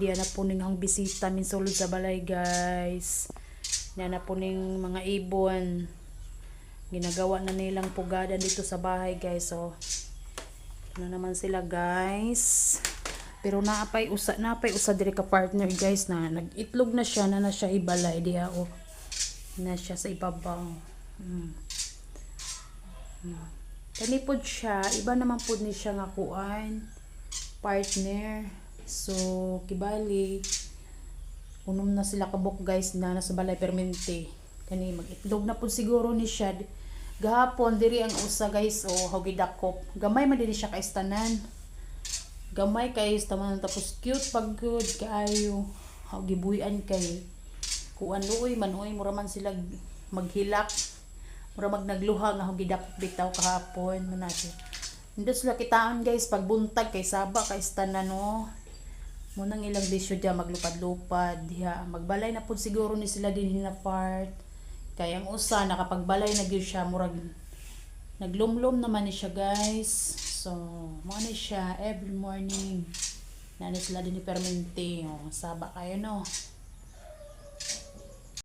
diya na po ning hang bisita min sulod sa balay guys. Na po ning mga ibon. Ginagawa na nilang pugadan dito sa bahay guys. So ano naman sila guys. Pero napay usa diri ka partner guys na nagitlog na siya na siya ibalay diha o. Na siya sa ibabaw. Kani pod siya, iba naman pod ni siya nga kuan partner. So kibali unom na sila kabuk guys na nasa balay permente. Kani mag-itlog na pod siguro ni siya. Gahapon diri ang usa guys o hagidakop. Gamay man din siya kaistanan. Gamay kay taman tapos cute pag good kaayo. Gibuyan kay kuan luoy man oy mura man sila maghilak. Mura nagluha nga hagidakop bitaw kahapon man natin. Hindi sila kitaan guys pag buntag kay saba kay istanan no. Munang ilang bisyo dia maglupad-lupad diha. Magbalay na pud siguro ni sila din na part. Kay ang usa nakapagbalay na gyud siya murag naglumlum naman ni siya guys. So, mo na siya every morning. Nana sila din ni permente. Oh, saba kayo no.